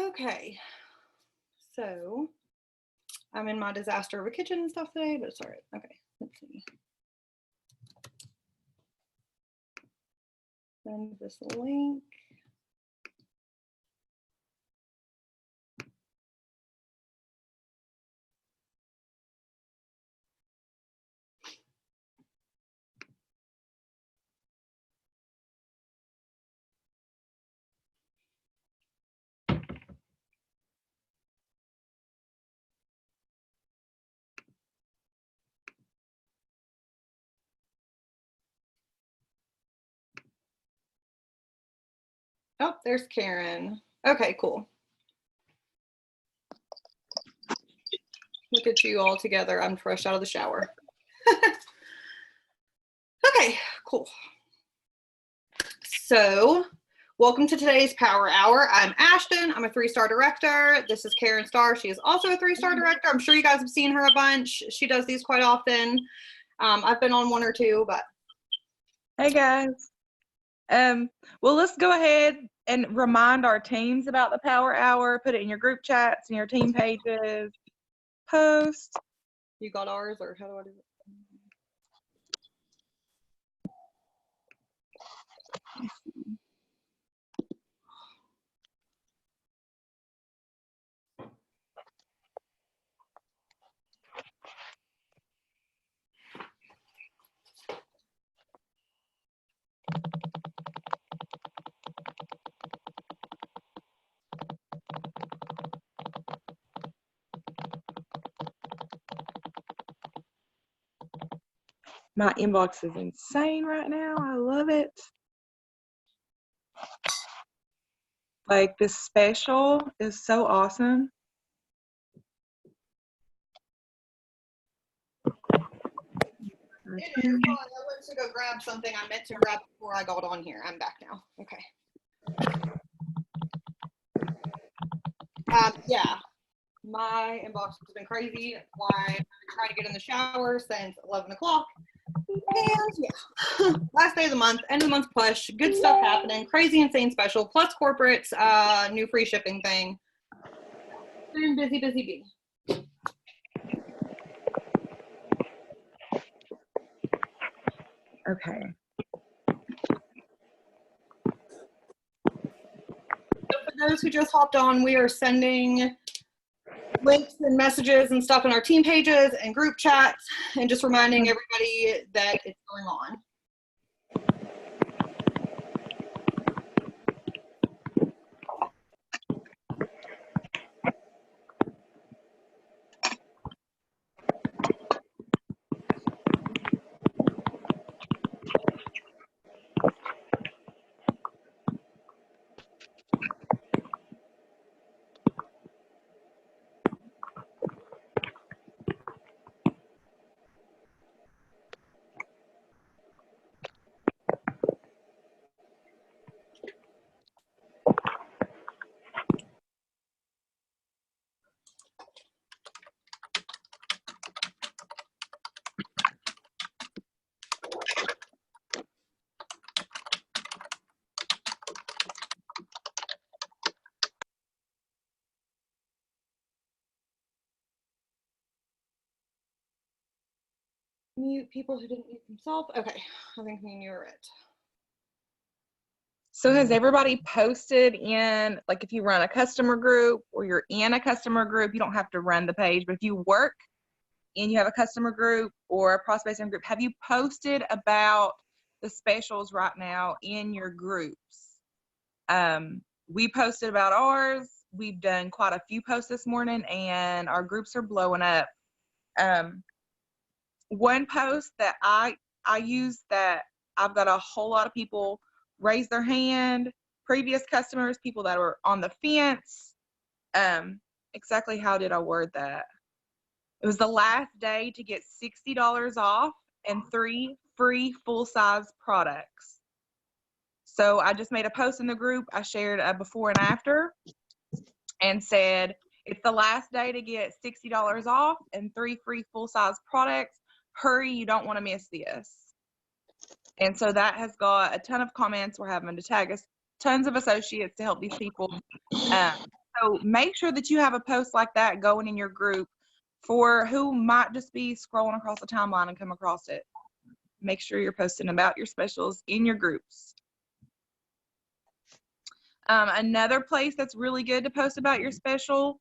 Okay, so I'm in my disaster of a kitchen and stuff today, but it's all right. Okay, let's see. Send this link. Oh, there's Karen. Okay, cool. Look at you all together. I'm fresh out of the shower. Okay, cool. So, welcome to today's Power Hour. I'm Ashton. I'm a 3-star director. This is Karen Starr. She is also a 3-star director. I'm sure you guys have seen her a bunch. She does these quite often. I've been on 1 or 2, but. Hey guys. Well, let's go ahead and remind our teams about the Power Hour. Put it in your group chats and your team pages. Post. You got ours, or how do I do it? My inbox is insane right now. I love it. Like, this special is so awesome. It is fun. I went to go grab something I meant to grab before I got on here. I'm back now. Okay. Yeah, my inbox has been crazy. Why I've been trying to get in the shower since 11 o'clock. And yeah, last day of the month, end of the month push, good stuff happening, crazy, insane special, plus corporates, new free shipping thing. Been busy, busy bee. Okay. So for those who just hopped on, we are sending links and messages and stuff in our team pages and group chats, and just reminding everybody that it's going on. Mute people who didn't mute themselves. Okay, I think me and you are it. So has everybody posted in, like, if you run a customer group or you're in a customer group, you don't have to run the page, but if you work and you have a customer group or a prospecting group, have you posted about the specials right now in your groups? We posted about ours. We've done quite a few posts this morning and our groups are blowing up. One post that I use that I've got a whole lot of people raise their hand, previous customers, people that were on the fence. Exactly how did I word that? It was the last day to get $60 off and 3 free full-size products. So I just made a post in the group. I shared a before and after and said, it's the last day to get $60 off and 3 free full-size products. Hurry, you don't want to miss this. And so that has got a ton of comments. We're having to tag us tons of associates to help these people. So make sure that you have a post like that going in your group for who might just be scrolling across the timeline and come across it. Make sure you're posting about your specials in your groups. Another place that's really good to post about your special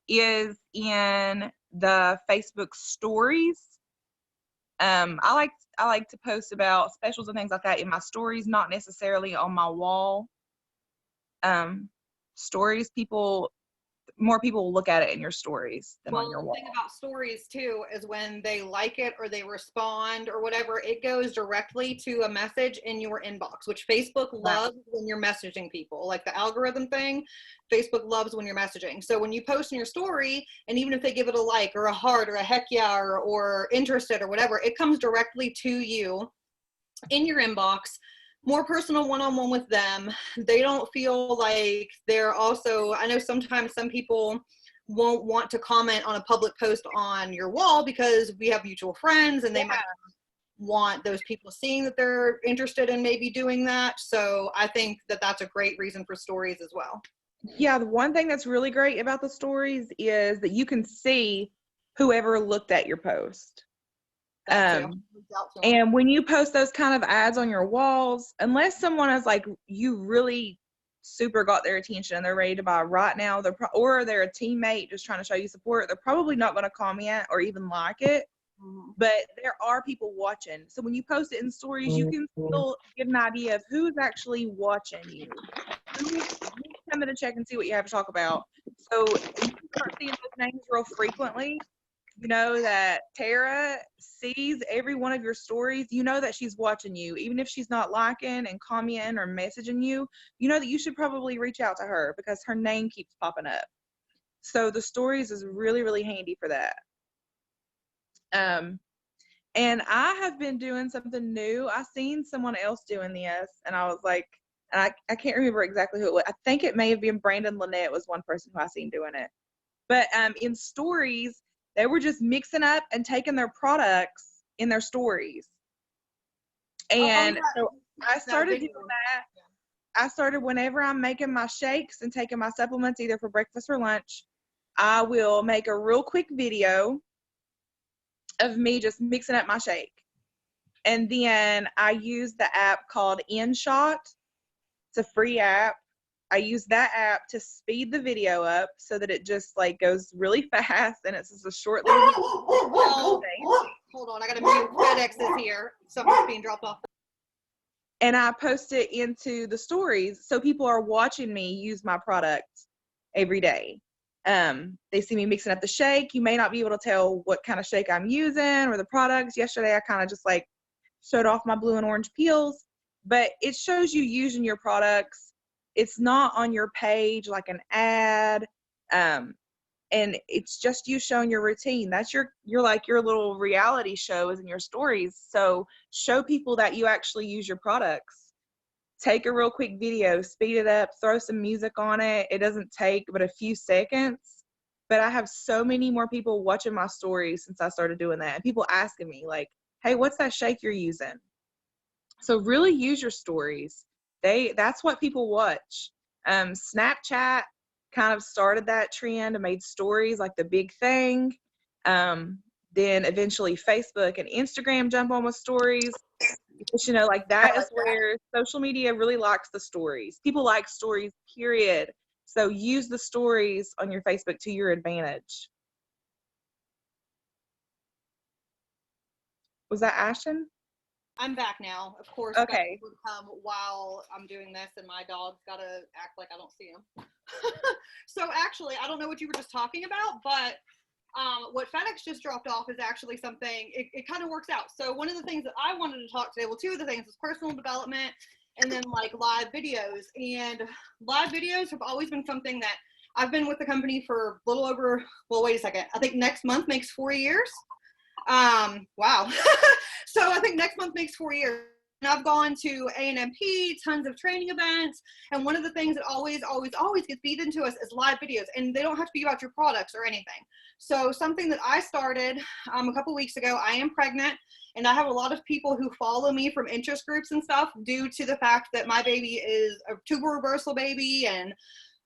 is in the Facebook stories. I like to post about specials and things like that in my stories, not necessarily on my wall. Stories, more people will look at it in your stories than on your wall. The thing about stories too is when they like it or they respond or whatever, it goes directly to a message in your inbox, which Facebook loves when you're messaging people. Like the algorithm thing, Facebook loves when you're messaging. So when you post in your story, and even if they give it a like or a heart or a heck yeah or interested or whatever, it comes directly to you in your inbox. More personal one-on-one with them. They don't feel like they're also, I know sometimes some people won't want to comment on a public post on your wall because we have mutual friends and they might want those people seeing that they're interested in maybe doing that. So I think that that's a great reason for stories as well. Yeah, the one thing that's really great about the stories is that you can see whoever looked at your post. And when you post those kind of ads on your walls, unless someone is like, you really super got their attention and they're ready to buy right now, or they're a teammate just trying to show you support, they're probably not going to comment or even like it. But there are people watching. So when you post it in stories, you can still get an idea of who's actually watching you. Who's coming to check and see what you have to talk about. So if you start seeing those names real frequently, you know that Tara sees every one of your stories. You know that she's watching you. Even if she's not liking and commenting or messaging you, you know that you should probably reach out to her because her name keeps popping up. So the stories is really, really handy for that. And I have been doing something new. I seen someone else doing this, and I was like, and I can't remember exactly who it was. I think it may have been Brandon Lynette was one person who I seen doing it. But in stories, they were just mixing up and taking their products in their stories. And so I started doing that. I started whenever I'm making my shakes and taking my supplements either for breakfast or lunch, I will make a real quick video of me just mixing up my shake. And then I use the app called InShot. It's a free app. I use that app to speed the video up so that it just like goes really fast and it's just a short little video. Hold on, I gotta mute. FedEx is here. Something's being dropped off. And I post it into the stories so people are watching me use my product every day. They see me mixing up the shake. You may not be able to tell what kind of shake I'm using or the products. Yesterday I kind of just like showed off my blue and orange peels, but it shows you using your products. It's not on your page like an ad, and it's just you showing your routine. That's your like your little reality show is in your stories. So show people that you actually use your products. Take a real quick video, speed it up, throw some music on it. It doesn't take but a few seconds. But I have so many more people watching my stories since I started doing that, and people asking me like, "Hey, what's that shake you're using?" So really use your stories. That's what people watch. Snapchat kind of started that trend and made stories like the big thing. Then eventually Facebook and Instagram jump on with stories. Because, you know, like that is where social media really likes the stories. People like stories, period. So use the stories on your Facebook to your advantage. Was that Ashton? I'm back now. Of course, okay. Would come while I'm doing this, and my dog's got to act like I don't see him. So actually, I don't know what you were just talking about, but what FedEx just dropped off is actually something, it kind of works out. So one of the things that I wanted to talk today, well, two of the things is personal development and then like live videos. And live videos have always been something that I've been with the company for a little over, well, wait a second. I think next month makes 4 years. Wow. So I think next month makes 4 years. And I've gone to A&MP, tons of training events. And one of the things that always gets feed into us is live videos. And they don't have to be about your products or anything. So something that I started a couple weeks ago, I am pregnant. And I have a lot of people who follow me from interest groups and stuff due to the fact that my baby is a tubal reversal baby. And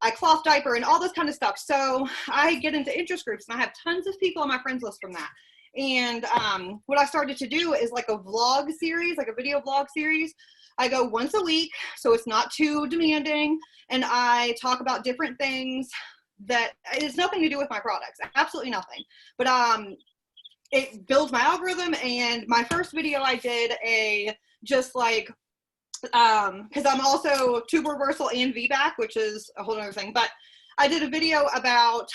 I cloth diaper and all this kind of stuff. So I get into interest groups and I have tons of people on my friends list from that. And what I started to do is like a vlog series, like a video vlog series. I go once a week, so it's not too demanding. And I talk about different things that it's nothing to do with my products, absolutely nothing. But it builds my algorithm. And my first video I did just like, because I'm also tube reversal and VBAC, which is a whole other thing. But I did a video about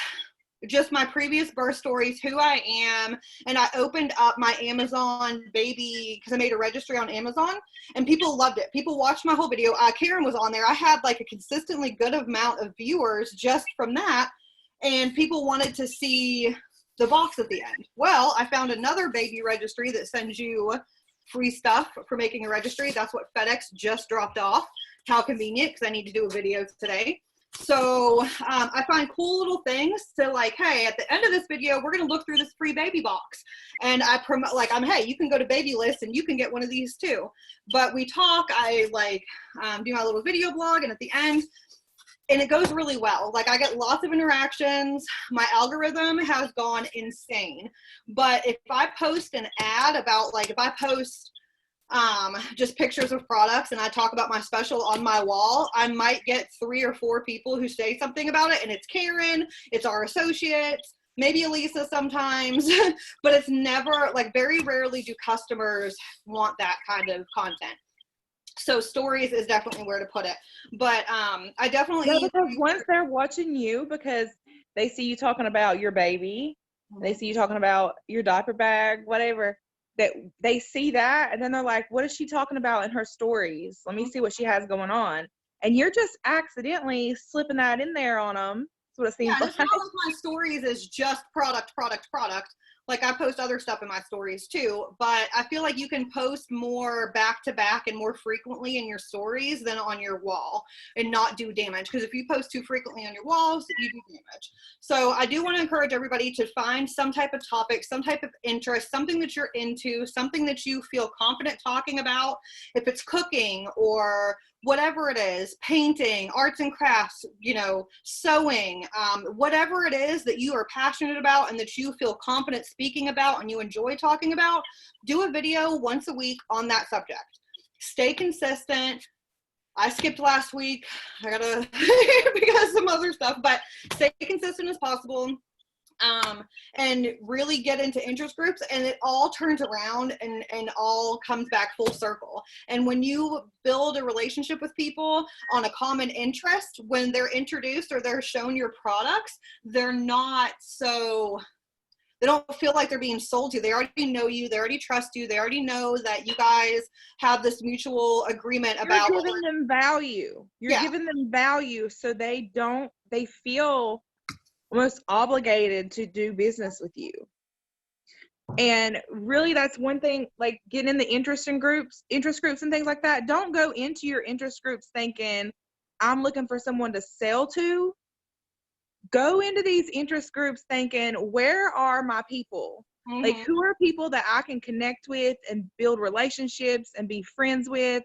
just my previous birth stories, who I am, and I opened up my Amazon baby, because I made a registry on Amazon, and people loved it. People watched my whole video. Karen was on there. I had like a consistently good amount of viewers just from that, and people wanted to see the box at the end. Well, I found another baby registry that sends you free stuff for making a registry. That's what FedEx just dropped off. How convenient, because I need to do a video today. So I find cool little things to like, hey, at the end of this video, we're going to look through this free baby box. And I promote, like, hey, you can go to Baby List and you can get one of these too. But we talk, I like do my little video blog, and at the end, and it goes really well. Like, I get lots of interactions. My algorithm has gone insane. But if I post an ad about, like, if I post just pictures of products and I talk about my special on my wall, I might get 3 or 4 people who say something about it, and it's Karen, it's our associates, maybe Elisa sometimes, but it's never, like, very rarely do customers want that kind of content. So stories is definitely where to put it. But I definitely... Yeah, because once they're watching you, because they see you talking about your baby, they see you talking about your diaper bag, whatever, that they see that, and then they're like, what is she talking about in her stories? Let me see what she has going on. And you're just accidentally slipping that in there on them. That's what it seems like. It's not like my stories is just product. Like, I post other stuff in my stories too, but I feel like you can post more back to back and more frequently in your stories than on your wall and not do damage. Because if you post too frequently on your walls, you do damage. So I do want to encourage everybody to find some type of topic, some type of interest, something that you're into, something that you feel confident talking about. If it's cooking or whatever it is, painting, arts and crafts, you know, sewing, whatever it is that you are passionate about and that you feel confident speaking about and you enjoy talking about, do a video once a week on that subject. Stay consistent. I skipped last week. I gotta, because some other stuff, but stay consistent as possible. And really get into interest groups, and it all turns around and all comes back full circle. And when you build a relationship with people on a common interest, when they're introduced or they're shown your products, they're not so, they don't feel like they're being sold to. They already know you. They already trust you. They already know that you guys have this mutual agreement about. You're giving them value. You're giving them value, so they feel almost obligated to do business with you. And really, that's one thing, like getting in the interest groups and things like that. Don't go into your interest groups thinking, I'm looking for someone to sell to. Go into these interest groups thinking, where are my people? Mm-hmm. Like, who are people that I can connect with and build relationships and be friends with?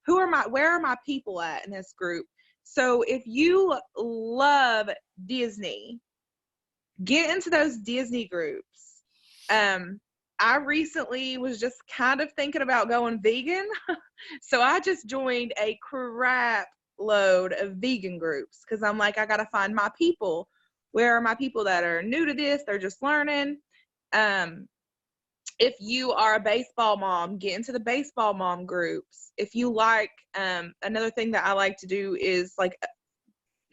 Where are my people at in this group? So if you love Disney, get into those Disney groups. I recently was just kind of thinking about going vegan. So I just joined a crap load of vegan groups because I'm like, I got to find my people. Where are my people that are new to this? They're just learning. If you are a baseball mom, get into the baseball mom groups. If you like, another thing that I like to do is like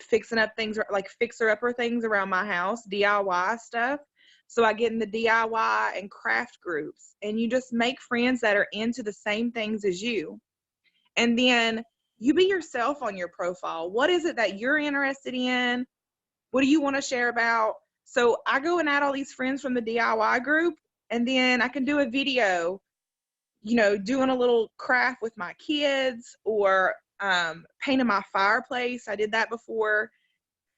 fixing up things, like fixer-upper things around my house, DIY stuff. So I get in the DIY and craft groups, and you just make friends that are into the same things as you. And then you be yourself on your profile. What is it that you're interested in? What do you want to share about? So I go and add all these friends from the DIY group, and then I can do a video, you know, doing a little craft with my kids, or painting my fireplace. I did that before.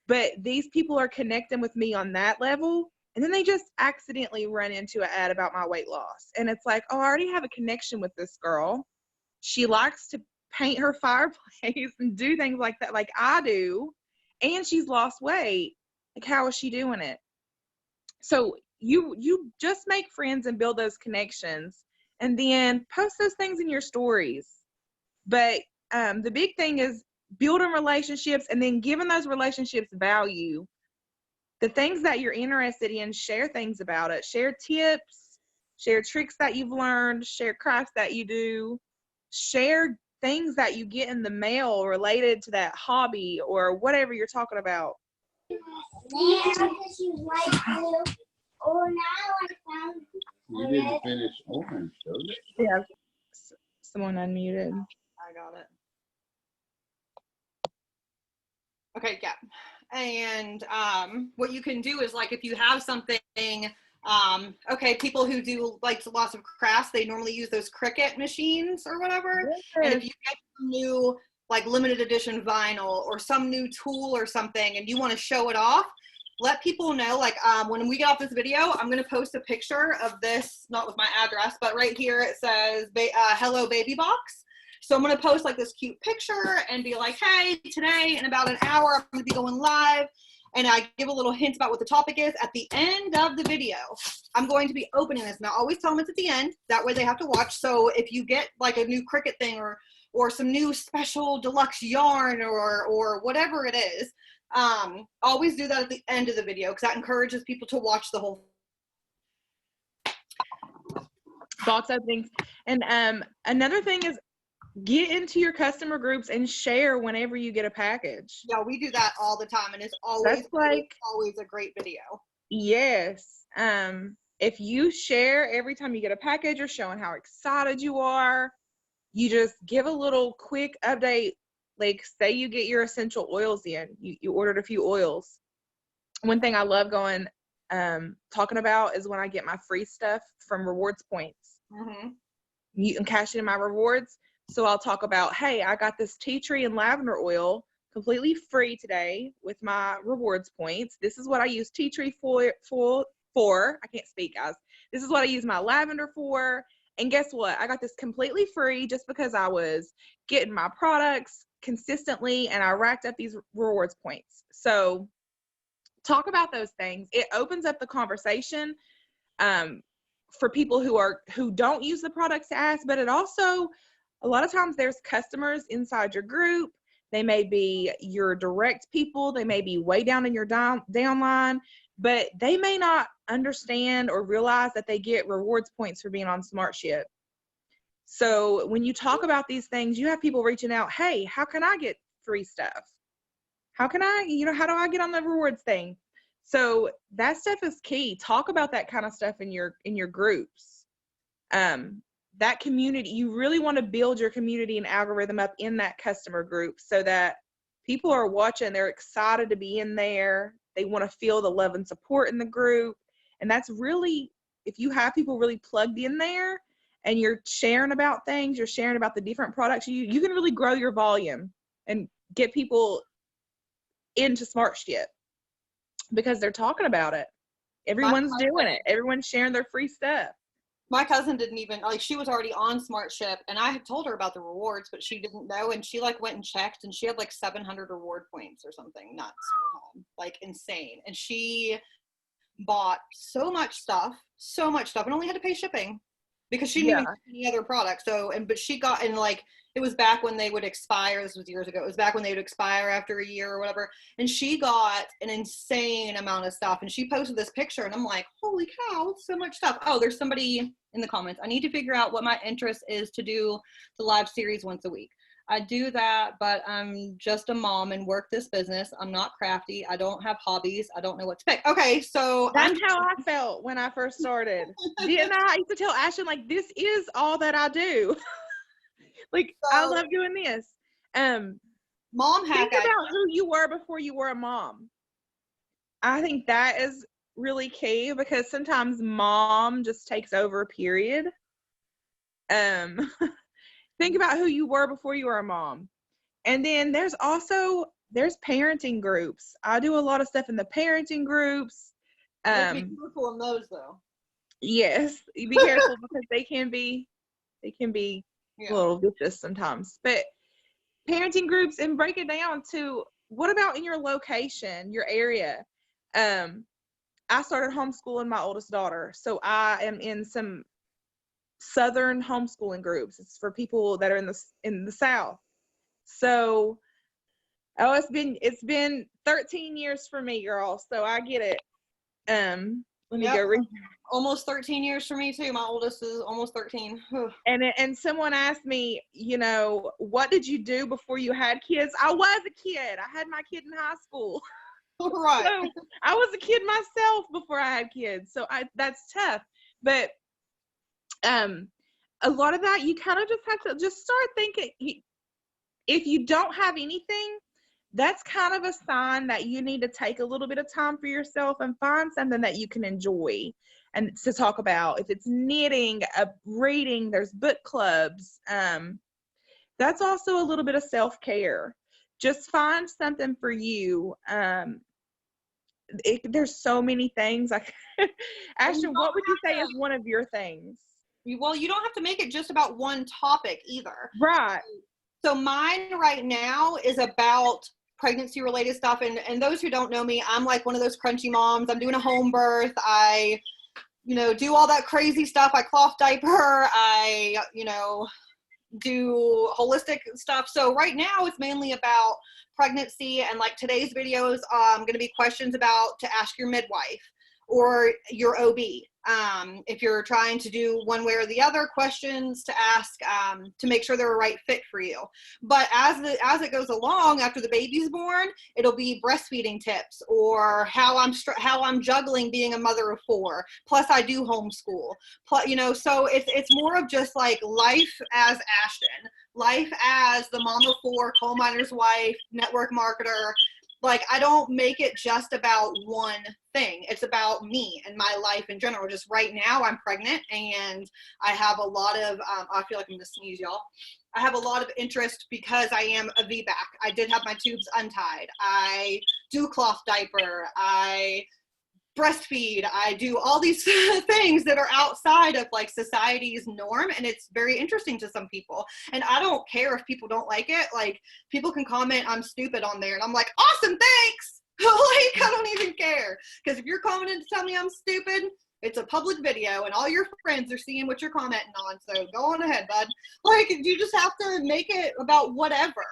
But these people are connecting with me on that level, and then they just accidentally run into an ad about my weight loss. And it's like, oh, I already have a connection with this girl. She likes to paint her fireplace and do things like that, like I do. and she's lost weight. Like, how is she doing it? So you just make friends and build those connections, and then post those things in your stories. But the big thing is building relationships, and then giving those relationships value. The things that you're interested in, share things about it. Share tips, share tricks that you've learned, share crafts that you do, share things that you get in the mail related to that hobby or whatever you're talking about. You didn't finish orange, though. Yeah. Someone unmuted. I got it. Okay, yeah. And what you can do is, like, if you have something, okay, people who do like lots of crafts, they normally use those Cricut machines or whatever. Yes. And if you get some new, like, limited edition vinyl or some new tool or something and you want to show it off, let people know. Like, when we get off this video, I'm going to post a picture of this, not with my address, but right here it says, hello baby box. So I'm going to post like this cute picture and be like, hey, today in about an hour, I'm going to be going live. And I give a little hint about what the topic is. At the end of the video, I'm going to be opening this. Now, always tell them it's at the end. That way they have to watch. So if you get like a new Cricut thing or some new special deluxe yarn or whatever it is, always do that at the end of the video, because that encourages people to watch the whole box openings. And another thing is, get into your customer groups and share whenever you get a package. Yeah, we do that all the time, and it's always a great video. Yes. If you share every time you get a package, or showing how excited you are, you just give a little quick update. Like, say you get your essential oils in, you ordered a few oils. One thing I love talking about is when I get my free stuff from rewards points. Mm-hmm. You can cash in my rewards. So I'll talk about, hey, I got this tea tree and lavender oil completely free today with my rewards points. This is what I use tea tree for. I can't speak, guys. This is what I use my lavender for. And guess what? I got this completely free just because I was getting my products consistently and I racked up these rewards points. So talk about those things. It opens up the conversation for people who don't use the products to ask, but it also, a lot of times there's customers inside your group. They may be your direct people. They may be way down in your downline, but they may not understand or realize that they get rewards points for being on SmartShip. So when you talk about these things, you have people reaching out, hey, how can I get free stuff? How can I, how do I get on the rewards thing? So that stuff is key. Talk about that kind of stuff in your groups. That community, you really want to build your community and algorithm up in that customer group so that people are watching, they're excited to be in there. They want to feel the love and support in the group. And that's really, if you have people really plugged in there and you're sharing about things, you're sharing about the different products, you can really grow your volume and get people into SmartShip because they're talking about it. Everyone's doing it. Everyone's sharing their free stuff. My cousin didn't even, like, she was already on SmartShip, and I had told her about the rewards, but she didn't know, and she, like, went and checked, and she had, like, 700 reward points or something nuts, like, insane. And she bought so much stuff, and only had to pay shipping because she didn't even get any other product. So, but she got, and, like, it was back when they would expire. This was years ago. It was back when they would expire after a year or whatever. And she got an insane amount of stuff. And she posted this picture, and I'm like, holy cow, so much stuff. Oh, there's somebody in the comments. I need to figure out what my interest is to do the live series once a week. I do that, but I'm just a mom and work this business. I'm not crafty. I don't have hobbies. I don't know what to pick. Okay, so that's how I felt when I first started. Didn't I? I used to tell Ashton, like, this is all that I do. Like, so, I love doing this. Mom hack. Think about who you were before you were a mom. I think that is really key because sometimes mom just takes over, period. Think about who you were before you were a mom. And then there's parenting groups. I do a lot of stuff in the parenting groups. Be careful in those, though. Yes, be careful because they can be a little vicious sometimes. But parenting groups, and break it down to what about in your location, your area? I started homeschooling my oldest daughter, so I am in some Southern homeschooling groups. It's for people that are in the South. So, oh, it's been 13 years for me, girl. So I get it. Let me Yep. go read. Almost 13 years for me too. My oldest is almost 13. And someone asked me, what did you do before you had kids? I was a kid. I had my kid in high school. Right. So I was a kid myself before I had kids. So that's tough. But a lot of that, you kind of just have to just start thinking, if you don't have anything, that's kind of a sign that you need to take a little bit of time for yourself and find something that you can enjoy and to talk about. If it's knitting, reading, there's book clubs. That's also a little bit of self-care. Just find something for you. There's so many things. Ashton, what would you say is one of your things? Well, you don't have to make it just about one topic either. Right. So mine right now is about pregnancy related stuff. And those who don't know me, I'm like one of those crunchy moms. I'm doing a home birth. I, do all that crazy stuff. I cloth diaper. I, do holistic stuff. So right now it's mainly about pregnancy, and like today's video is going to be questions to ask your midwife or your OB. If you're trying to do one way or the other, questions to ask to make sure they're a right fit for you. But as it goes along, after the baby's born, it'll be breastfeeding tips or how I'm juggling being a mother of 4. Plus, I do homeschool. Plus, so it's more of just like life as Ashton, life as the mom of 4, coal miner's wife, network marketer. Like, I don't make it just about one thing. It's about me and my life in general. Just right now, I'm pregnant and I have a lot of, I feel like I'm going to sneeze, y'all. I have a lot of interest because I am a VBAC. I did have my tubes untied. I do cloth diaper. I breastfeed. I do all these things that are outside of like society's norm, and it's very interesting to some people. And I don't care if people don't like it. Like, people can comment I'm stupid on there, and I'm like, awesome, thanks. Like, I don't even care, because if you're commenting to tell me I'm stupid, it's a public video and all your friends are seeing what you're commenting on. So go on ahead, bud. Like, you just have to make it about whatever.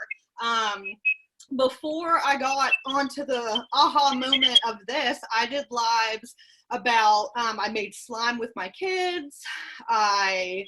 Before I got onto the aha moment of this, I did lives about, I made slime with my kids. I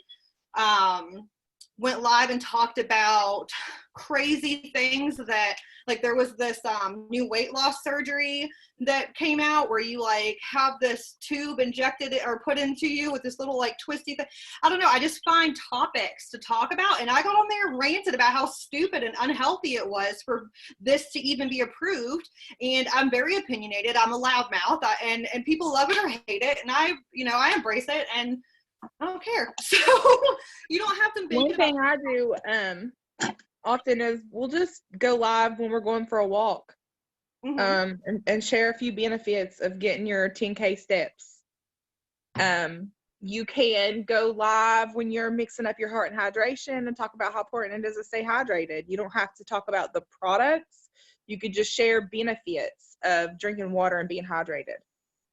went live and talked about crazy things that, like, there was this new weight loss surgery that came out where you like have this tube injected or put into you with this little like twisty thing. I don't know. I just find topics to talk about, and I got on there and ranted about how stupid and unhealthy it was for this to even be approved. And I'm very opinionated. I'm a loudmouth, and people love it or hate it, and I embrace it, and I don't care. So you don't have to make One it thing about- I do often is we'll just go live when we're going for a walk. And share a few benefits of getting your 10K steps. You can go live when you're mixing up your heart and hydration and talk about how important it is to stay hydrated. You don't have to talk about the products. You could just share benefits of drinking water and being hydrated.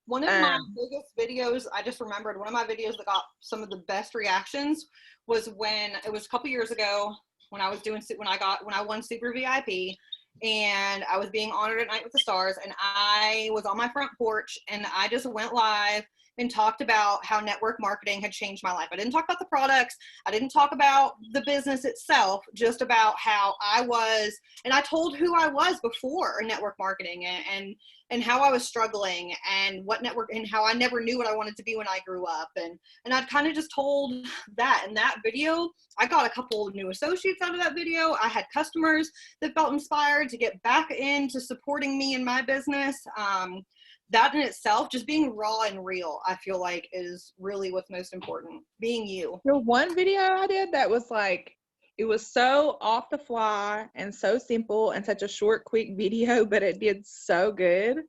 One of my biggest videos, I just remembered, one of my videos that got some of the best reactions was when it was a couple years ago when I won Super VIP. And I was being honored at Night with the Stars, and I was on my front porch and I just went live and talked about how network marketing had changed my life. I didn't talk about the products. I didn't talk about the business itself, just about how I was, and I told who I was before network marketing and how I was struggling and what network and how I never knew what I wanted to be when I grew up. And I'd kind of just told that in that video. I got a couple of new associates out of that video. I had customers that felt inspired to get back into supporting me in my business. That in itself, just being raw and real, I feel like is really what's most important. Being you. The one video I did that was like, it was so off the fly and so simple and such a short, quick video, but it did so good.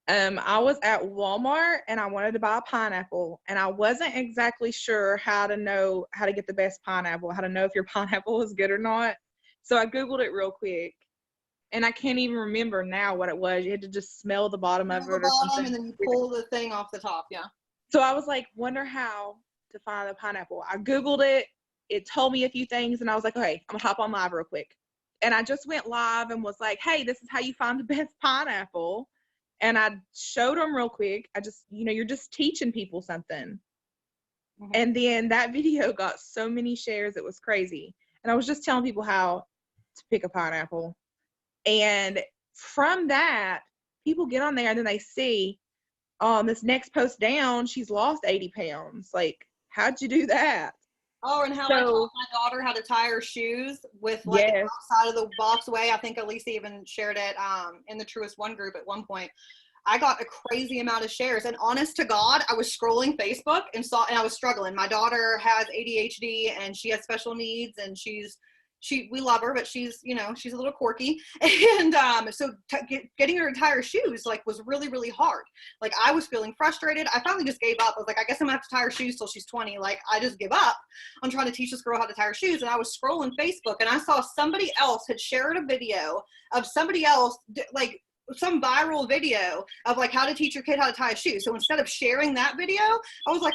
I was at Walmart and I wanted to buy a pineapple, and I wasn't exactly sure how to get the best pineapple, how to know if your pineapple was good or not. So I Googled it real quick. and I can't even remember now what it was. You had to just smell the bottom of it The or bottom, something. and then you pull the thing off the top. Yeah. So I was like, wonder how to find the pineapple. I Googled it. It told me a few things, and I was like, okay, I'm gonna hop on live real quick. And I just went live and was like, hey, this is how you find the best pineapple. And I showed them real quick. I just, you're just teaching people something. Mhm. And then that video got so many shares, it was crazy. And I was just telling people how to pick a pineapple. And from that, people get on there and then they see, this next post down, she's lost 80 pounds. Like, how'd you do that? Oh, and how I taught my daughter how to tie her shoes with like the outside of the box way. I think Elisa even shared it in the Truest One group at one point. I got a crazy amount of shares, and honest to God, I was scrolling Facebook and I was struggling. My daughter has ADHD and she has special needs, and we love her, but she's a little quirky. And so getting her to tie her shoes like was really, really hard. Like I was feeling frustrated. I finally just gave up. I was like, I guess I'm gonna have to tie her shoes till she's 20. Like I just give up on trying to teach this girl how to tie her shoes. And I was scrolling Facebook and I saw somebody else had shared a video of somebody else like some viral video of like how to teach your kid how to tie a shoe. So instead of sharing that video, I was like,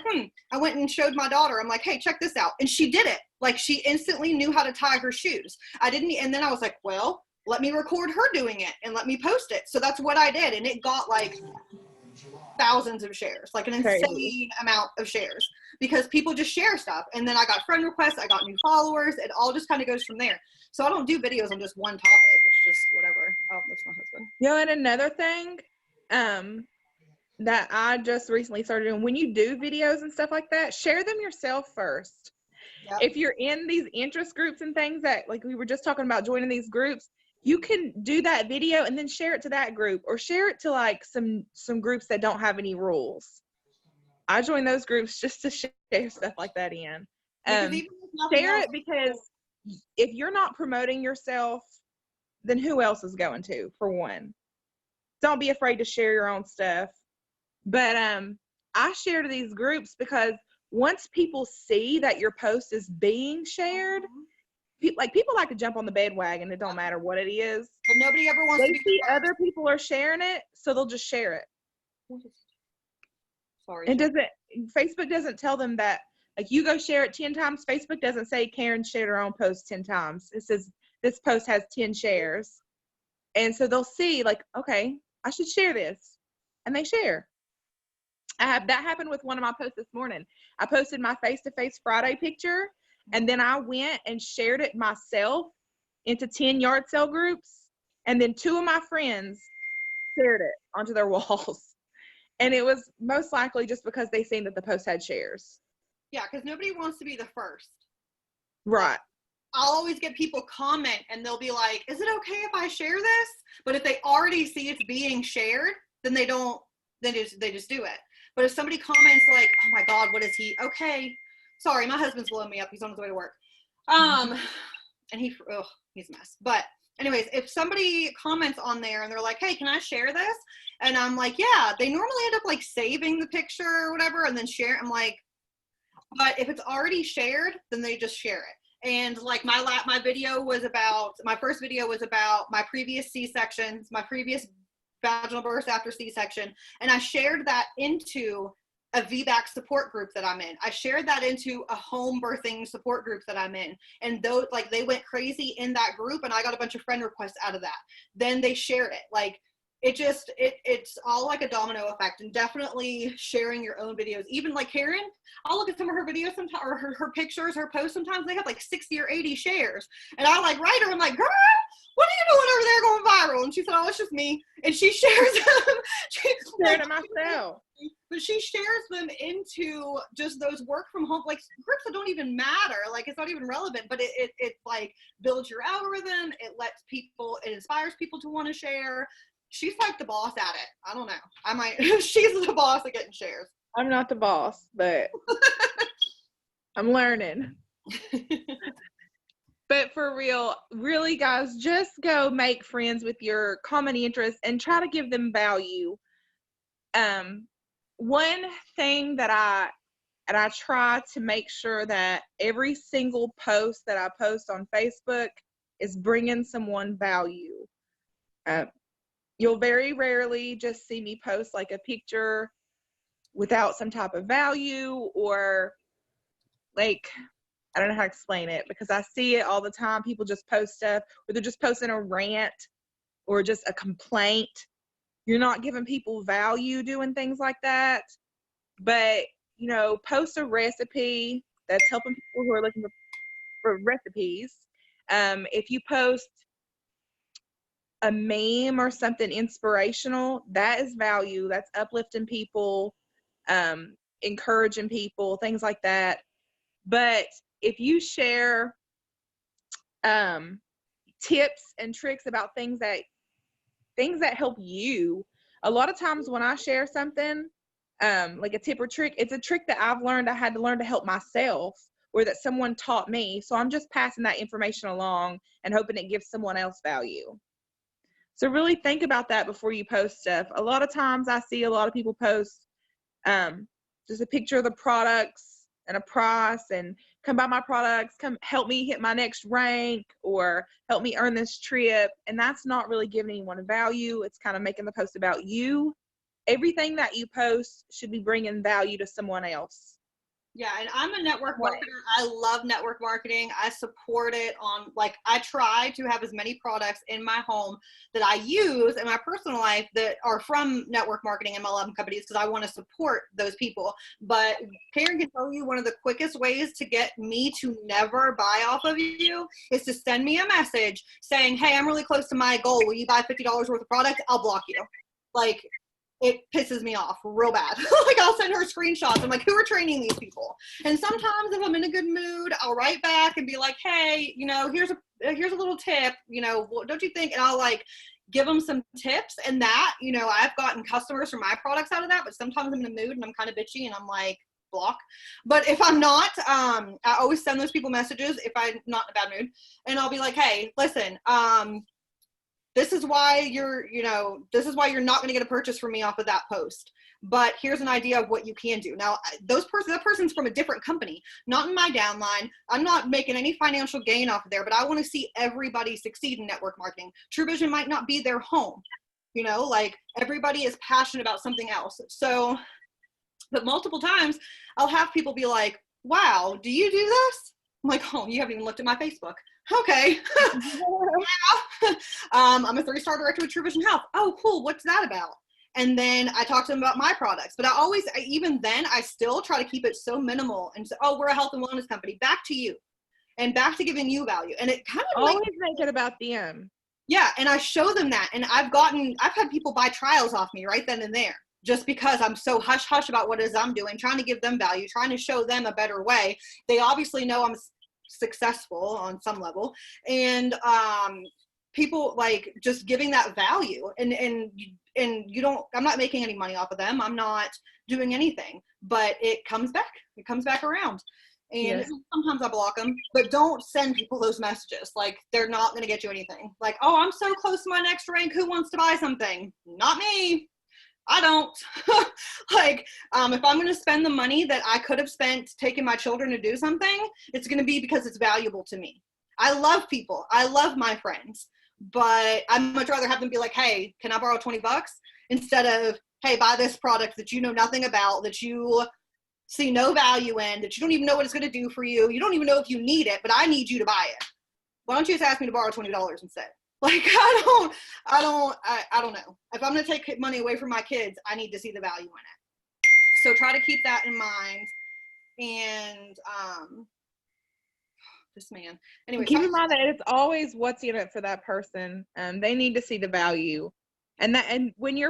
I went and showed my daughter. I'm like, hey, check this out. And she did it. Like she instantly knew how to tie her shoes. And then I was like, well, let me record her doing it and let me post it. So that's what I did. And it got like thousands of shares, like an insane amount of shares, because people just share stuff. And then I got friend requests, I got new followers. It all just kind of goes from there. So I don't do videos on just one topic. It's just whatever. Oh, that's my husband. And another thing that I just recently started doing, when you do videos and stuff like that, share them yourself first. Yep. If you're in these interest groups and things that, like we were just talking about joining these groups, you can do that video and then share it to that group, or share it to like some groups that don't have any rules. I join those groups just to share stuff like that in. Share it, because if you're not promoting yourself, then who else is going to, for one? Don't be afraid to share your own stuff. But I share to these groups because once people see that your post is being shared, people like to jump on the bandwagon. It don't matter what it is. But nobody ever wants to be see other people are sharing it, so they'll just share it. Sorry. Facebook doesn't tell them that, like, you go share it 10 times. Facebook doesn't say Karen shared her own post 10 times. It says this post has 10 shares. And so they'll see, like, okay, I should share this. And they share. That happened with one of my posts this morning. I posted my face-to-face Friday picture, and then I went and shared it myself into 10 yard sale groups. And then 2 of my friends shared it onto their walls. And it was most likely just because they seen that the post had shares. Yeah, because nobody wants to be the first. Right. I'll always get people comment and they'll be like, is it okay if I share this? But if they already see it's being shared, then they just do it. But if somebody comments like, oh my God, what is he? Okay. Sorry, my husband's blowing me up. He's on his way to work. And he's a mess. But anyways, if somebody comments on there and they're like, hey, can I share this? And I'm like, yeah, they normally end up like saving the picture or whatever and then share. I'm like, but if it's already shared, then they just share it. And like my first video was about my previous C-sections, my previous vaginal births after C-section. And I shared that into a VBAC support group that I'm in. I shared that into a home birthing support group that I'm in. And those, like, they went crazy in that group and I got a bunch of friend requests out of that. Then they shared it. Like, it's all like a domino effect, and definitely sharing your own videos. Even like Karen, I'll look at some of her videos sometimes, or her pictures, her posts, sometimes they have like 60 or 80 shares. And I like write her, I'm like, girl, what are you doing over there going viral? And she said, oh, it's just me. And she shares them. Sharing it myself. But she shares them into just those work from home, like groups that don't even matter. Like it's not even relevant, but it like builds your algorithm. It inspires people to want to share. She's like the boss at it. I don't know. She's the boss at getting shares. I'm not the boss, but I'm learning. But for real, really, guys, just go make friends with your common interests and try to give them value. One thing that I try to make sure that every single post that I post on Facebook is bringing someone value. You'll very rarely just see me post like a picture without some type of value, or like, I don't know how to explain it, because I see it all the time. People just post stuff, or they're just posting a rant or just a complaint. You're not giving people value doing things like that. But, post a recipe that's helping people who are looking for recipes. If you post a meme or something inspirational, that is value. That's uplifting people, encouraging people, things like that. But if you share tips and tricks about things that help you, a lot of times when I share something, like a tip or trick, it's a trick that I've learned I had to learn to help myself, or that someone taught me. So I'm just passing that information along and hoping it gives someone else value. So really think about that before you post stuff. A lot of times I see a lot of people post just a picture of the products and a price, and come buy my products, come help me hit my next rank, or help me earn this trip. And that's not really giving anyone value. It's kind of making the post about you. Everything that you post should be bringing value to someone else. Yeah, and I'm a network marketer. I love network marketing. I support it on, I try to have as many products in my home that I use in my personal life that are from network marketing MLM companies, because I want to support those people. But Karen can tell you, one of the quickest ways to get me to never buy off of you is to send me a message saying, hey, I'm really close to my goal. Will you buy $50 worth of product? I'll block you. It pisses me off real bad. I'll send her screenshots. I'm like, who are training these people? And sometimes if I'm in a good mood, I'll write back and be like, hey, here's a little tip, don't you think? And I'll give them some tips, and that, I've gotten customers for my products out of that. But sometimes I'm in a mood and I'm kind of bitchy and I'm like, block. But if I'm not, I always send those people messages if I'm not in a bad mood, and I'll be like, hey, listen, this is why you're not going to get a purchase from me off of that post. But here's an idea of what you can do. Now, that person's from a different company, not in my downline. I'm not making any financial gain off of there, but I want to see everybody succeed in network marketing. True Vision might not be their home. Everybody is passionate about something else. So, but multiple times I'll have people be like, wow, do you do this? I'm like, oh, you haven't even looked at my Facebook. Okay. I'm a 3-star director with True Vision Health. Oh, cool. What's that about? And then I talk to them about my products. But even then, I still try to keep it so minimal and say, oh, we're a health and wellness company. Back to you. And back to giving you value. And it kind of always make it about them. Yeah. And I show them that. And I've had people buy trials off me right then and there, just because I'm so hush-hush about what it is I'm doing, trying to give them value, trying to show them a better way. They obviously know I'm successful on some level, and people just giving that value, and I'm not making any money off of them. I'm not doing anything, but it comes back around. And sometimes I block them, but don't send people those messages. They're not going to get you anything. Oh, I'm so close to my next rank. Who wants to buy something? Not me. I don't. If I'm going to spend the money that I could have spent taking my children to do something, it's going to be because it's valuable to me. I love people. I love my friends, but I'd much rather have them be like, hey, can I borrow $20? Instead of, hey, buy this product that you know nothing about, that you see no value in, that you don't even know what it's going to do for you. You don't even know if you need it, but I need you to buy it. Why don't you just ask me to borrow $20 instead? I don't know. If I'm going to take money away from my kids, I need to see the value in it. So try to keep that in mind. And this man. Anyway, keep in mind that it's always what's in it for that person. They need to see the value. And when you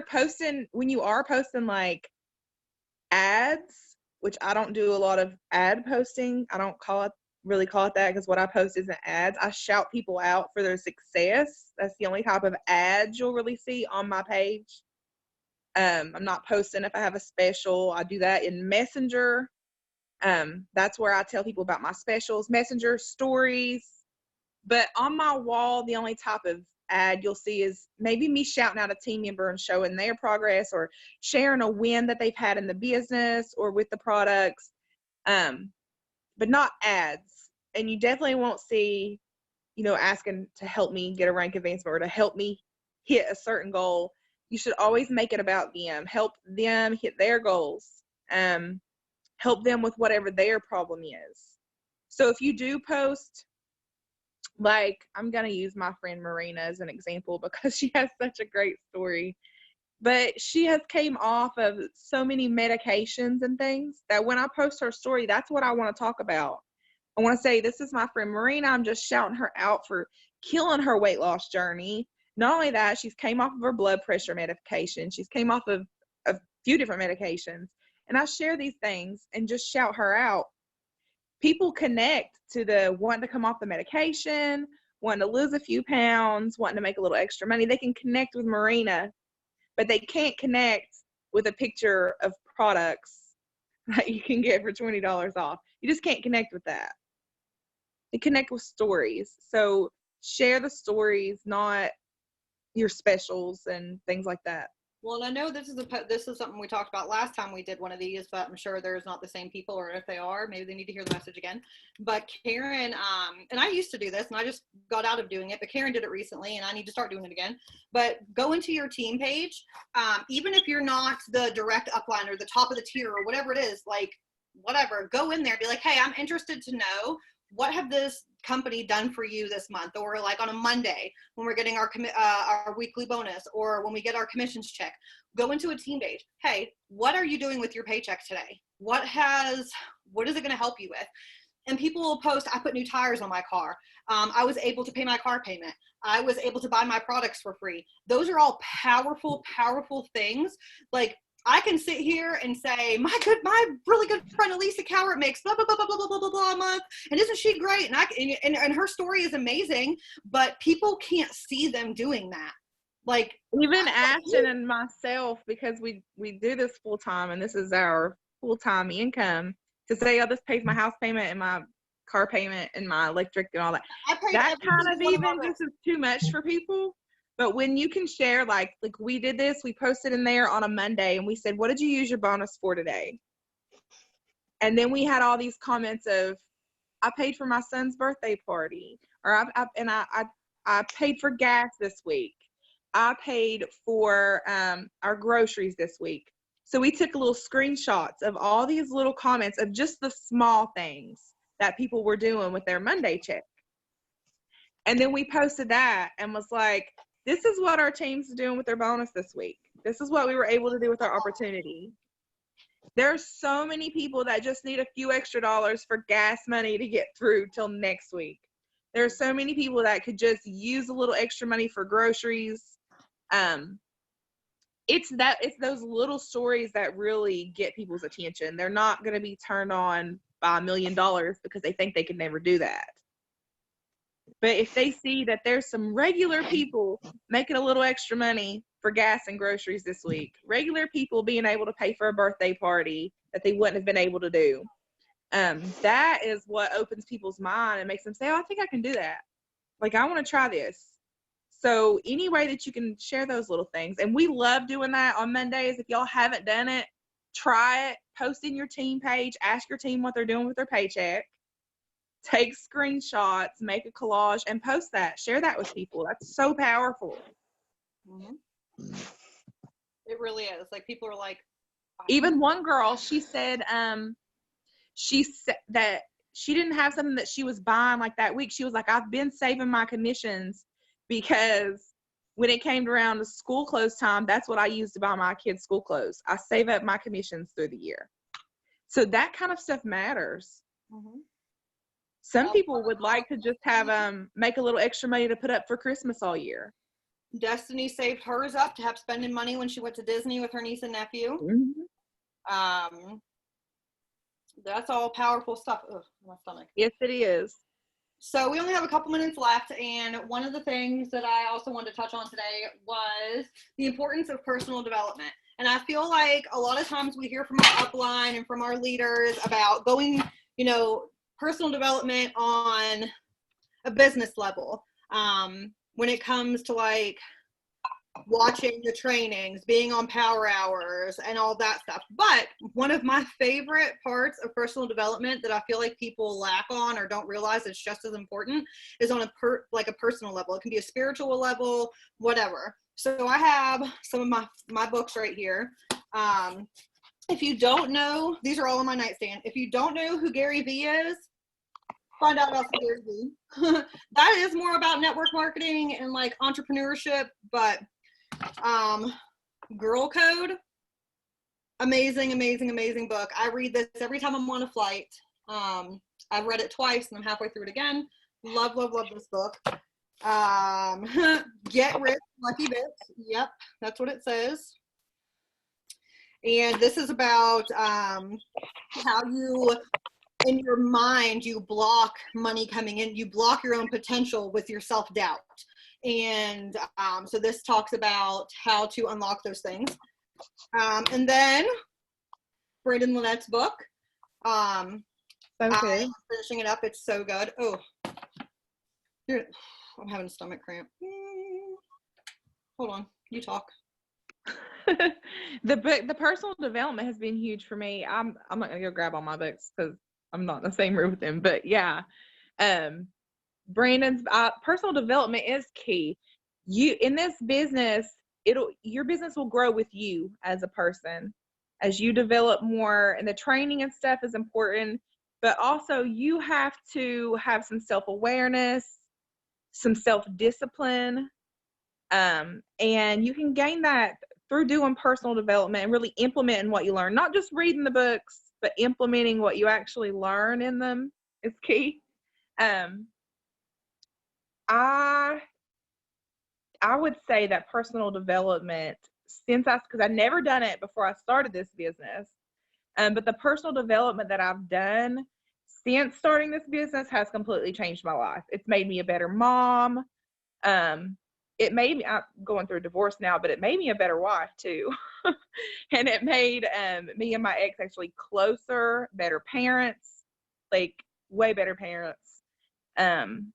are posting ads, which I don't do a lot of ad posting. I don't really call it that, because what I post isn't ads. I shout people out for their success. That's the only type of ads you'll really see on my page. I'm not posting if I have a special. I do that in Messenger. That's where I tell people about my specials, Messenger stories. But on my wall, the only type of ad you'll see is maybe me shouting out a team member and showing their progress, or sharing a win that they've had in the business or with the products, but not ads. And you definitely won't see, asking to help me get a rank advancement or to help me hit a certain goal, you should always make it about them. Help them hit their goals. Help them with whatever their problem is. So if you do post, like, I'm going to use my friend Marina as an example because she has such a great story. But she has came off of so many medications and things that when I post her story, that's what I want to talk about. I want to say, this is my friend Marina. I'm just shouting her out for killing her weight loss journey. Not only that, she's came off of her blood pressure medication. She's came off of a few different medications. And I share these things and just shout her out. People connect to the wanting to come off the medication, wanting to lose a few pounds, wanting to make a little extra money. They can connect with Marina, but they can't connect with a picture of products that you can get for $20 off. You just can't connect with that. They connect with stories. So share the stories, not your specials and things like that. Well, and I know this is something we talked about last time we did one of these, but I'm sure there's not the same people, or if they are, maybe they need to hear the message again. But Karen, and I used to do this, and I just got out of doing it, but Karen did it recently, and I need to start doing it again. But go into your team page, even if you're not the direct upline or the top of the tier or whatever it is, like whatever, go in there and be like, hey, I'm interested to know, what have this company done for you this month? Or like on a Monday when we're getting our weekly bonus, or when we get our commissions check, go into a team page. Hey, what are you doing with your paycheck today? What is it going to help you with? And people will post, I put new tires on my car. I was able to pay my car payment. I was able to buy my products for free. Those are all powerful, powerful things. Like, I can sit here and say, my really good friend Elisa Cowart makes blah, blah, blah, blah, blah, blah, blah, blah a month. And isn't she great? And her story is amazing, but people can't see them doing that. Like, even Ashton and myself, because we do this full time and this is our full-time income, to say, oh, this pays my house payment and my car payment and my electric and all that. That kind of even just is too much for people. But when you can share, like we did this, we posted in there on a Monday and we said, what did you use your bonus for today? And then we had all these comments of, I paid for my son's birthday party, or I paid for gas this week. I paid for our groceries this week. So we took little screenshots of all these little comments of just the small things that people were doing with their Monday check. And then we posted that and was like, this is what our team's doing with their bonus this week. This is what we were able to do with our opportunity. There's so many people that just need a few extra dollars for gas money to get through till next week. There's so many people that could just use a little extra money for groceries. It's those little stories that really get people's attention. They're not going to be turned on by $1 million because they think they can never do that. But if they see that there's some regular people making a little extra money for gas and groceries this week, regular people being able to pay for a birthday party that they wouldn't have been able to do, that is what opens people's mind and makes them say, oh, I think I can do that. Like, I want to try this. So any way that you can share those little things. And we love doing that on Mondays. If y'all haven't done it, try it. Post in your team page. Ask your team what they're doing with their paycheck. Take screenshots, make a collage, and post that. Share that with people. That's so powerful. Mm-hmm. It really is. Like, people are like, even one girl, she said that she didn't have something that she was buying like that week. She was like, I've been saving my commissions because when it came around to school clothes time, that's what I used to buy my kids' school clothes. I save up my commissions through the year. So that kind of stuff matters. Mm-hmm. Some people would like to just have make a little extra money to put up for Christmas all year. Destiny saved hers up to have spending money when she went to Disney with her niece and nephew. Mm-hmm. That's all powerful stuff. Ugh, my stomach. Yes, it is. So we only have a couple minutes left, and one of the things that I also wanted to touch on today was the importance of personal development. And I feel like a lot of times we hear from our upline and from our leaders about going, personal development on a business level. When it comes to like watching the trainings, being on power hours and all that stuff. But one of my favorite parts of personal development that I feel like people lack on or don't realize it's just as important is on a personal level. It can be a spiritual level, whatever. So I have some of my books right here. If you don't know, these are all on my nightstand. If you don't know who Gary Vee is, find out about Gary Vee. That is more about network marketing and like entrepreneurship, but Girl Code, amazing, amazing, amazing book. I read this every time I'm on a flight. I've read it twice and I'm halfway through it again. Love, love, love this book. Get Rich, Lucky Bits. Yep, that's what it says. And this is about how you, in your mind, you block money coming in. You block your own potential with your self-doubt. And so this talks about how to unlock those things. And then Brandon Lynette's book. I'm finishing it up. It's so good. Oh, I'm having a stomach cramp. Hold on, you talk. The personal development has been huge for me. I'm not gonna go grab all my books because I'm not in the same room with him. But yeah, Brandon's personal development is key. You in this business, your business will grow with you as a person as you develop more, and the training and stuff is important. But also, you have to have some self-awareness, some self-discipline, and you can gain that through doing personal development and really implementing what you learn. Not just reading the books, but implementing what you actually learn in them is key. I would say that personal development, because I've never done it before I started this business, but the personal development that I've done since starting this business has completely changed my life. It's made me a better mom. It made me, I'm going through a divorce now, but it made me a better wife too. And it made me and my ex actually closer, better parents, like way better parents. And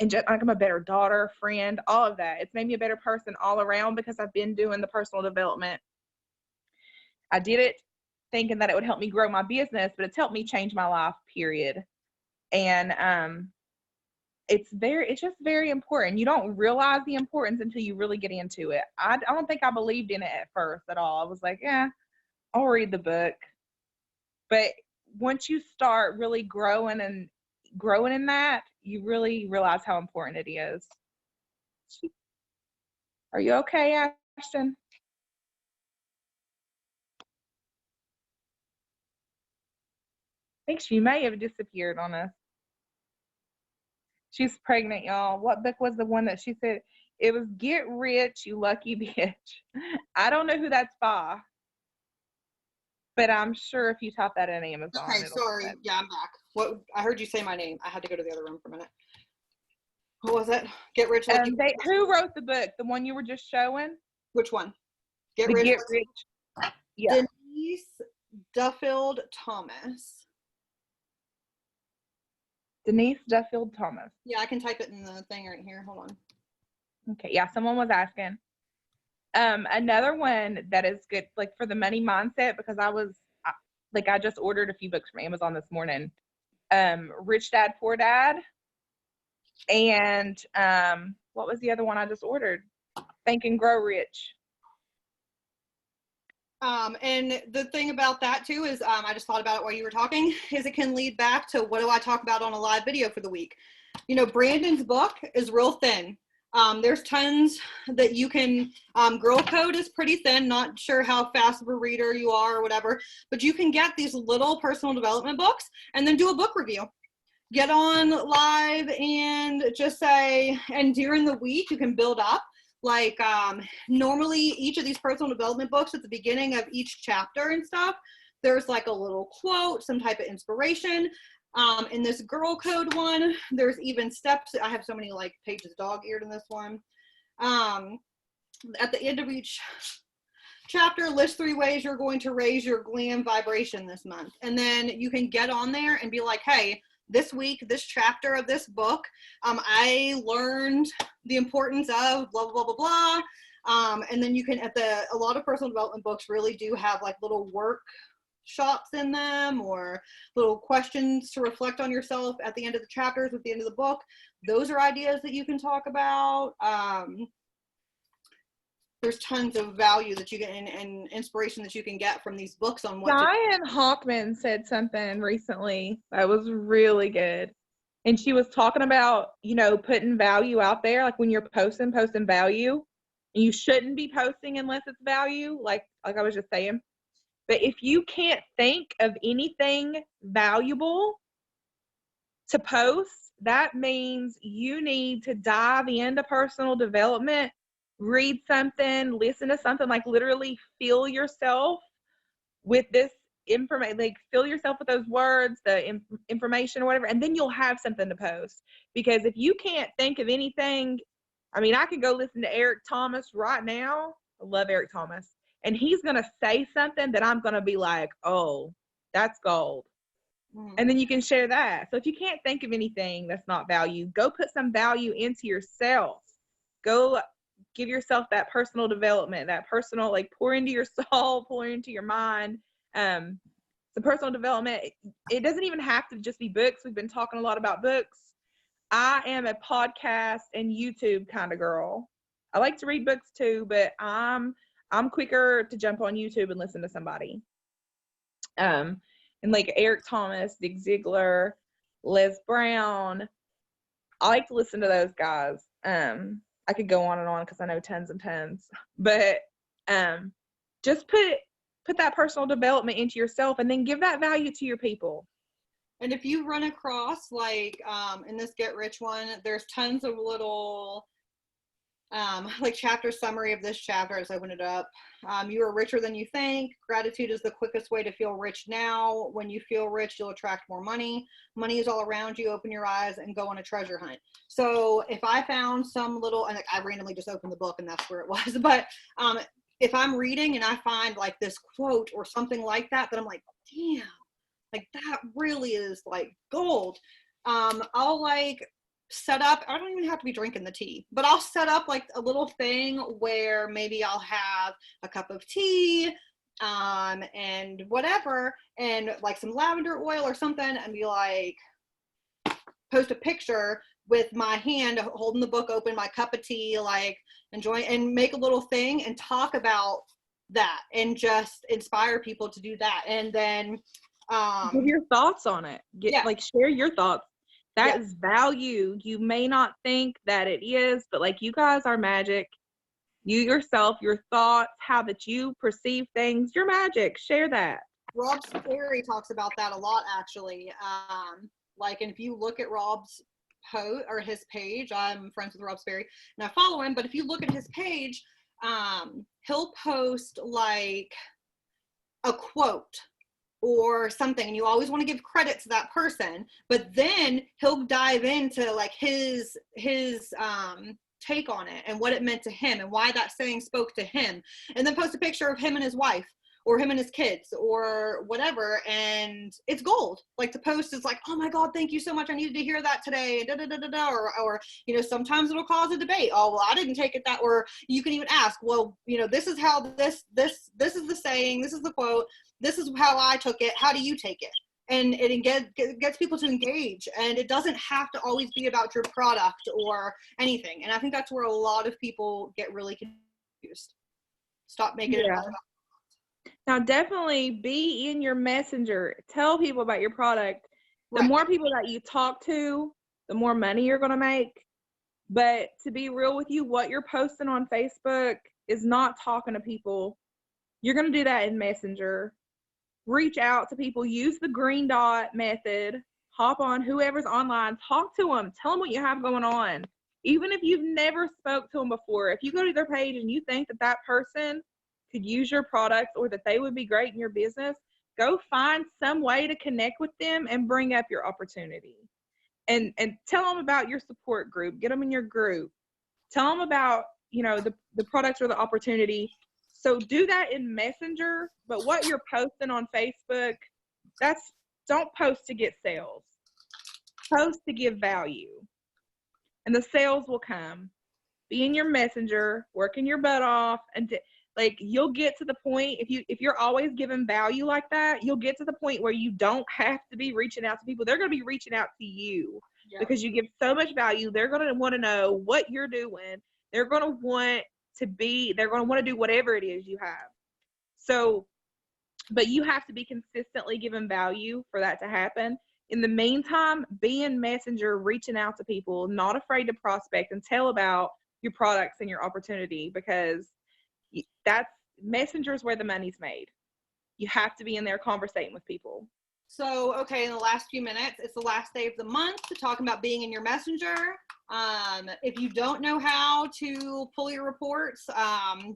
just like I'm a better daughter, friend, all of that. It's made me a better person all around because I've been doing the personal development. I did it thinking that it would help me grow my business, but it's helped me change my life, period. And it's just very important. You don't realize the importance until you really get into it. I don't think I believed in it at first at all. I was like, yeah, I'll read the book. But once you start really growing in that, you really realize how important it is. Are you okay, Ashton? I think she may have disappeared on us. She's pregnant, y'all. What book was the one that she said? It was Get Rich, You Lucky Bitch. I don't know who that's by, but I'm sure if you type that in Amazon. Okay, sorry. Yeah, I'm back. What? I heard you say my name. I had to go to the other room for a minute. What was it? Get Rich, Lucky Bitch. Who wrote the book? The one you were just showing? Which one? Get Rich. Yeah. Denise Duffield Thomas. Denise Duffield Thomas. Yeah, I can type it in the thing right here. Hold on. Okay, yeah, someone was asking. Another one that is good, like for the money mindset, because I just ordered a few books from Amazon this morning. Rich Dad, Poor Dad. And what was the other one I just ordered? Think and Grow Rich. And the thing about that too is, I just thought about it while you were talking, is it can lead back to what do I talk about on a live video for the week? You know, Brandon's book is real thin. There's tons that you can, Girl Code is pretty thin, not sure how fast of a reader you are or whatever, but you can get these little personal development books and then do a book review. Get on live and just say, and during the week you can build up. Like normally each of these personal development books at the beginning of each chapter and stuff, there's like a little quote, some type of inspiration. In this Girl Code one, there's even steps. I have so many like pages dog-eared in this one. At the end of each chapter, list 3 ways you're going to raise your glam vibration this month. And then you can get on there and be like, hey, this week, this chapter of this book, I learned the importance of blah, blah, blah, blah, blah. And then you can, a lot of personal development books really do have like little workshops in them, or little questions to reflect on yourself at the end of the chapters, at the end of the book. Those are ideas that you can talk about. There's tons of value that you get and inspiration that you can get from these books on what Diane Hockman said something recently that was really good. And she was talking about, putting value out there. Like when you're posting value. You shouldn't be posting unless it's value, like I was just saying. But if you can't think of anything valuable to post, that means you need to dive into personal development, read something, listen to something, like literally fill yourself with this information, like fill yourself with those words, the information or whatever, and then you'll have something to post. Because if you can't think of anything, I mean, I could go listen to Eric Thomas right now. I love Eric Thomas. And he's going to say something that I'm going to be like, oh, that's gold. And then you can share that. So if you can't think of anything that's not value, go put some value into yourself. Go give yourself that personal development, that personal, like pour into your soul, pour into your mind. The personal development, it doesn't even have to just be books. We've been talking a lot about books. I am a podcast and YouTube kind of girl. I like to read books too, but I'm quicker to jump on YouTube and listen to somebody. And like Eric Thomas, Zig Ziglar, Les Brown, I like to listen to those guys. I could go on and on because I know tons and tons, but just put that personal development into yourself and then give that value to your people. And if you run across, like in this Get Rich one, there's tons of little like chapter summary of this chapter as I open it up. You are richer than you think. Gratitude is the quickest way to feel rich now. When you feel rich, you'll attract more money. Money is all around you. Open your eyes and go on a treasure hunt. So if I found some little, and like I randomly just opened the book and that's where it was, but if I'm reading and I find like this quote or something like that, then I'm like, damn, like that really is like gold. I'll like set up, I don't even have to be drinking the tea, but I'll set up like a little thing where maybe I'll have a cup of tea and whatever, and like some lavender oil or something, and be like, post a picture with my hand holding the book open, my cup of tea, like enjoying, and make a little thing and talk about that and just inspire people to do that. And then give your thoughts on it. Like share your thoughts. That is value. You may not think that it is, but like you guys are magic. You yourself, your thoughts, how that you perceive things, you're magic. Share that. Rob Sperry talks about that a lot, actually. Like, and if you look at Rob's post or his page, I'm friends with Rob Sperry and I follow him, but if you look at his page, he'll post like a quote or something, and you always want to give credit to that person, but then he'll dive into like his take on it and what it meant to him and why that saying spoke to him, and then post a picture of him and his wife or him and his kids or whatever, and it's gold. Like the post is like, oh my God, thank you so much, I needed to hear that today, or you know, sometimes it'll cause a debate. Oh, well, I didn't take it that, or you can even ask, well, you know, this is how this is the saying, this is the quote, this is how I took it, how do you take it? And it gets people to engage, and it doesn't have to always be about your product or anything. And I think that's where a lot of people get really confused. Stop making it all about. Now, definitely be in your messenger. Tell people about your product. The more people that you talk to, the more money you're going to make. But to be real with you, what you're posting on Facebook is not talking to people. You're going to do that in Messenger. Reach out to people. Use the green dot method. Hop on whoever's online. Talk to them. Tell them what you have going on. Even if you've never spoke to them before, if you go to their page and you think that that person could use your product or that they would be great in your business, go find some way to connect with them and bring up your opportunity. And tell them about your support group. Get them in your group. Tell them about, you know, the product or the opportunity. So do that in Messenger, but what you're posting on Facebook, don't post to get sales. Post to give value. And the sales will come. be in your messenger, working your butt off, and like you'll get to the point if you're always giving value like that, you'll get to the point where you don't have to be reaching out to people. They're going to be reaching out to you because you give so much value. They're going to want to know what you're doing. They're going to want to do whatever it is you have. So, but you have to be consistently giving value for that to happen. In the meantime, be in Messenger, reaching out to people, not afraid to prospect and tell about your products and your opportunity, because that's Messenger is where the money's made. You have to be in there conversating with people. So, okay, in the last few minutes, it's the last day of the month to talk about being in your Messenger. If you don't know how to pull your reports,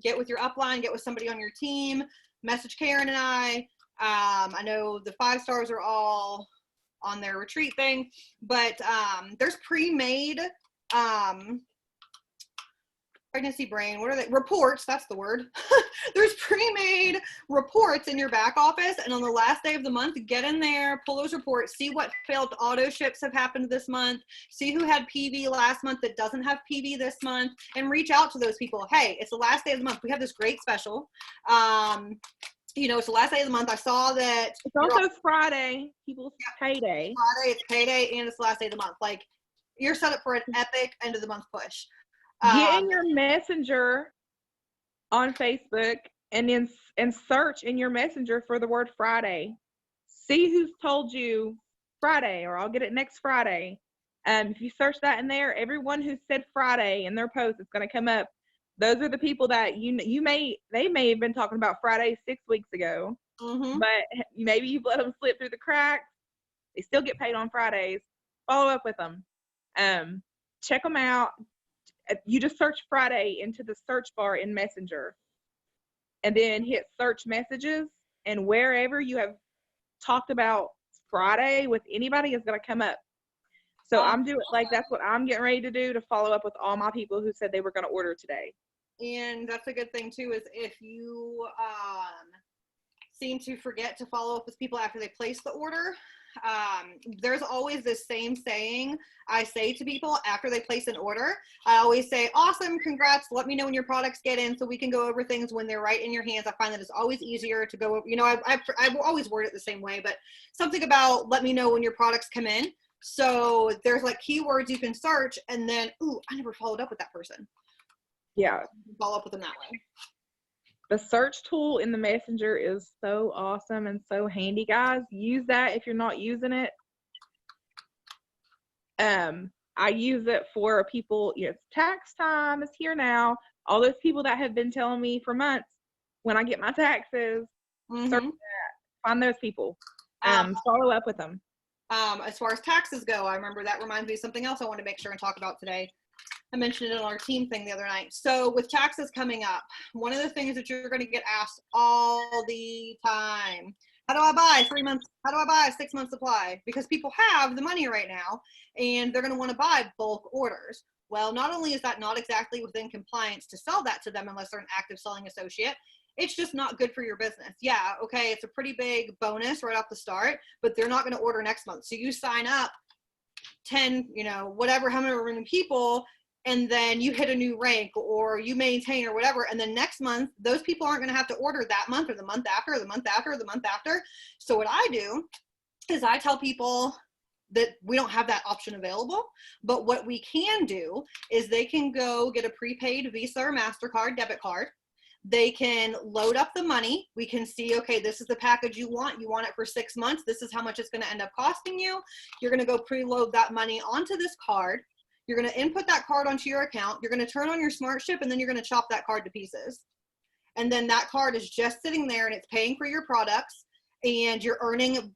get with your upline, get with somebody on your team, message Karen and I. I know the 5 stars are all on their retreat thing, but there's pre-made pregnancy brain, what are they? Reports, that's the word. There's pre-made reports in your back office, and on the last day of the month, get in there, pull those reports, see what failed auto ships have happened this month, see who had PV last month that doesn't have PV this month, and reach out to those people. Hey, it's the last day of the month. We have this great special. You know, it's the last day of the month. I saw that. It's also Friday, people's payday. Friday, it's payday, and it's the last day of the month. Like, you're set up for an epic end of the month push. Get in your Messenger on Facebook and search in your Messenger for the word Friday. See who's told you Friday, or I'll get it next Friday. If you search that in there, everyone who said Friday in their post is going to come up. Those are the people that they may have been talking about Friday 6 weeks ago, but maybe you've let them slip through the cracks. They still get paid on Fridays. Follow up with them. Check them out. You just search Friday into the search bar in Messenger, and then hit search messages, and wherever you have talked about Friday with anybody is going to come up. So I'm doing, like, that's what I'm getting ready to do, to follow up with all my people who said they were going to order today. And that's a good thing too, is if you seem to forget to follow up with people after they place the order, there's always this same saying I say to people after they place an order. I always say, awesome, congrats, let me know when your products get in so we can go over things when they're right in your hands. I find that it's always easier to go over, you know, I've always worded it the same way, but something about let me know when your products come in. So there's like keywords you can search, and then, ooh, I never followed up with that person. Yeah. Follow up with them that way. The search tool in the Messenger is so awesome and so handy, guys. Use that if you're not using it. I use it for people, you know, tax time is here now. All those people that have been telling me for months, when I get my taxes, search that, find those people, follow up with them. As far as taxes go, I remember that reminds me of something else I want to make sure and talk about today. I mentioned it on our team thing the other night. So with taxes coming up, one of the things that you're going to get asked all the time, how do I buy 3 months? How do I buy a 6 month supply? Because people have the money right now and they're going to want to buy bulk orders. Well, not only is that not exactly within compliance to sell that to them unless they're an active selling associate, it's just not good for your business. Yeah, okay, it's a pretty big bonus right off the start, but they're not going to order next month. So you sign up 10, you know, whatever, how many people, and then you hit a new rank or you maintain or whatever, and then next month those people aren't going to have to order that month or the month after or the month after or the month after. So what I do is I tell people that we don't have that option available, but what we can do is they can go get a prepaid Visa or MasterCard debit card. They can load up the money. We can see, okay, this is the package you want it for 6 months, this is how much it's going to end up costing you. You're going to go preload that money onto this card. You're going to input that card onto your account. You're going to turn on your smart ship, and then you're going to chop that card to pieces. And then that card is just sitting there and it's paying for your products, and you're earning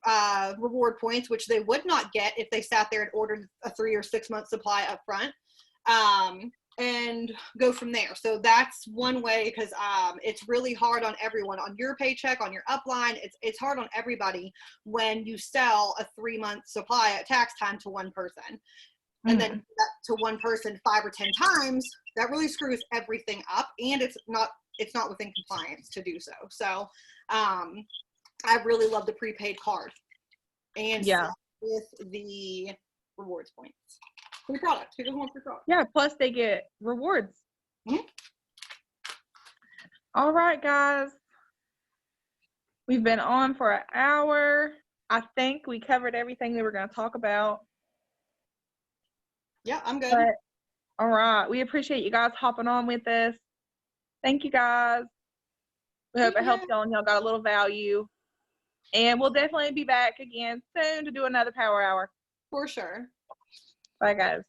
reward points, which they would not get if they sat there and ordered a 3 or 6 month supply up front, and go from there. So that's one way, because it's really hard on everyone, on your paycheck, on your upline. It's hard on everybody when you sell a 3 month supply at tax time to one person. And then that to one person 5 or 10 times, that really screws everything up, and it's not within compliance to do so. So I really love the prepaid card, and with the rewards points. Free products. People want free products. Yeah, plus they get rewards Mhm. All right, guys. We've been on for an hour. I think we covered everything we were going to talk about. Yeah, I'm good. But, all right. We appreciate you guys hopping on with us. Thank you, guys. We hope it helped y'all and y'all got a little value. And we'll definitely be back again soon to do another Power Hour. For sure. Bye, guys.